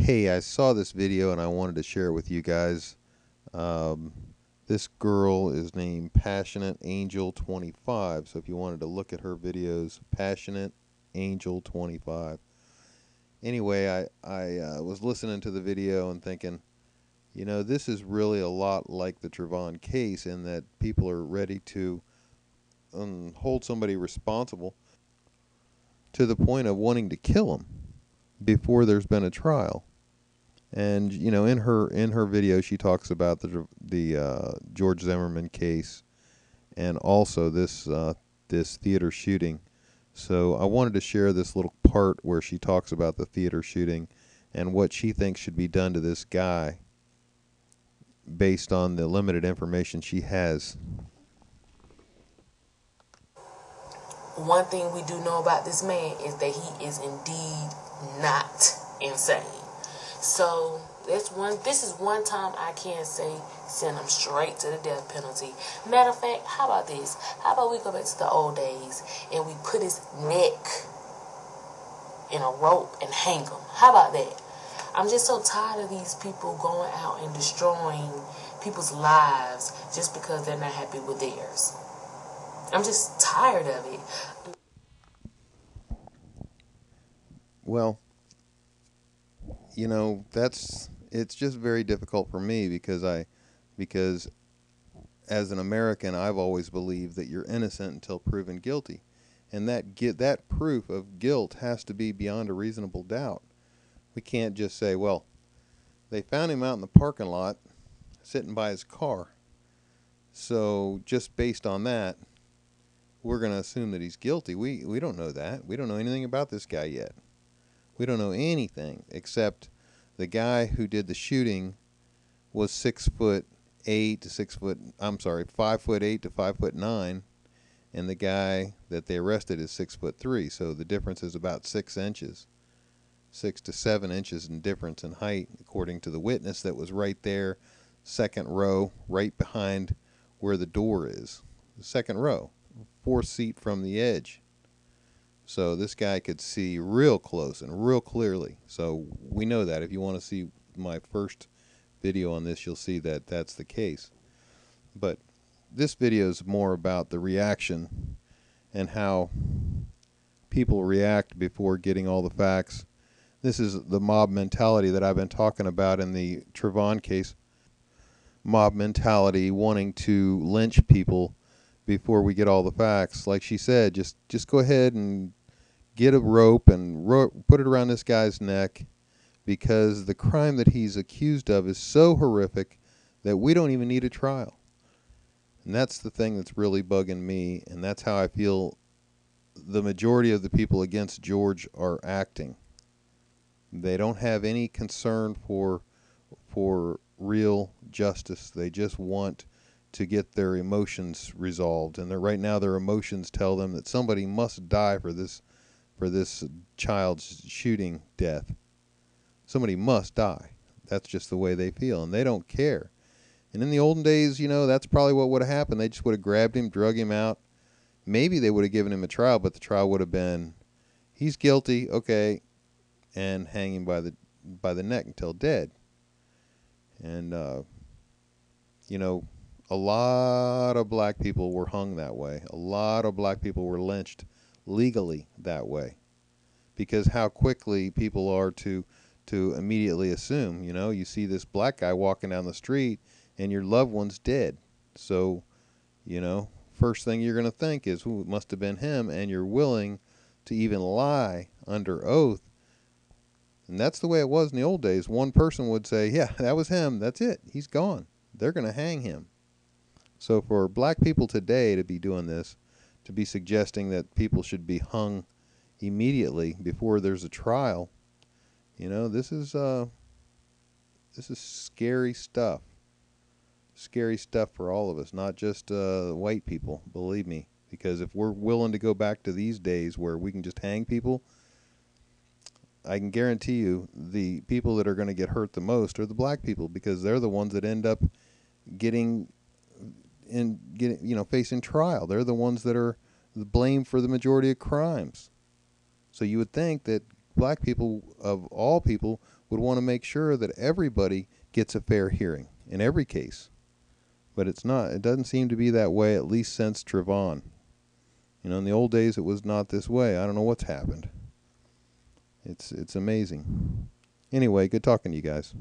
Hey, I saw this video and I wanted to share it with you guys. This girl is named Passionate Angel 25. So if you wanted to look at her videos, Passionate Angel 25. Anyway, I was listening to the video and thinking, this is really a lot like the Trayvon case in that people are ready to hold somebody responsible to the point of wanting to kill him before there's been a trial. And in her video, she talks about the George Zimmerman case, and also this theater shooting. So I wanted to share this little part where she talks about the theater shooting and what she thinks should be done to this guy based on the limited information she has. One thing we do know about this man is that he is indeed not insane. So this is one time I can say send him straight to the death penalty. Matter of fact, how about this? How about we go back to the old days and we put his neck in a rope and hang him? How about that? I'm just so tired of these people going out and destroying people's lives just because they're not happy with theirs. I'm just tired of it. Well, it's just very difficult for me because as an American, I've always believed that you're innocent until proven guilty. And that proof of guilt has to be beyond a reasonable doubt. We can't just say, well, they found him out in the parking lot sitting by his car. So just based on that, we're going to assume that he's guilty. We don't know that. We don't know anything about this guy yet. We don't know anything except the guy who did the shooting was 5'8" to 5'9", and the guy that they arrested is 6'3". So the difference is about 6 inches, 6 to 7 inches in difference in height, according to the witness that was right there, second row, right behind where the door is, the second row, 4th seat from the edge. So this guy could see real close and real clearly. So we know that. If you want to see my first video on this, you'll see that that's the case. But this video is more about the reaction and how people react before getting all the facts. This is the mob mentality that I've been talking about in the Trayvon case. Mob mentality, wanting to lynch people before we get all the facts. Like she said, just go ahead and get a rope and put it around this guy's neck, because the crime that he's accused of is so horrific that we don't even need a trial. And that's the thing that's really bugging me, and that's how I feel the majority of the people against George are acting. They don't have any concern for real justice. They just want to get their emotions resolved, and right now their emotions tell them that somebody must die for this child's shooting death. Somebody must die. That's just the way they feel, and they don't care. And in the olden days, that's probably what would have happened. They just would have grabbed him, drug him out. Maybe they would have given him a trial, but the trial would have been, he's guilty, okay, and hang him by the neck until dead. And a lot of black people were hung that way. A lot of black people were lynched legally that way, because how quickly people are to immediately assume, you see this black guy walking down the street and your loved one's dead. So, first thing you're going to think is, it must have been him, and you're willing to even lie under oath. And that's the way it was in the old days. One person would say, yeah, that was him. That's it. He's gone. They're going to hang him. So for black people today to be doing this, to be suggesting that people should be hung immediately before there's a trial, this is scary stuff. Scary stuff for all of us, not just white people, believe me. Because if we're willing to go back to these days where we can just hang people, I can guarantee you the people that are going to get hurt the most are the black people, because they're the ones that end up facing trial. They're the ones that are blamed for the majority of crimes. So you would think that black people of all people would want to make sure that everybody gets a fair hearing in every case. But it's not. It doesn't seem to be that way, at least since Trayvon. You know, in the old days it was not this way. I don't know what's happened. It's amazing. Anyway, good talking to you guys.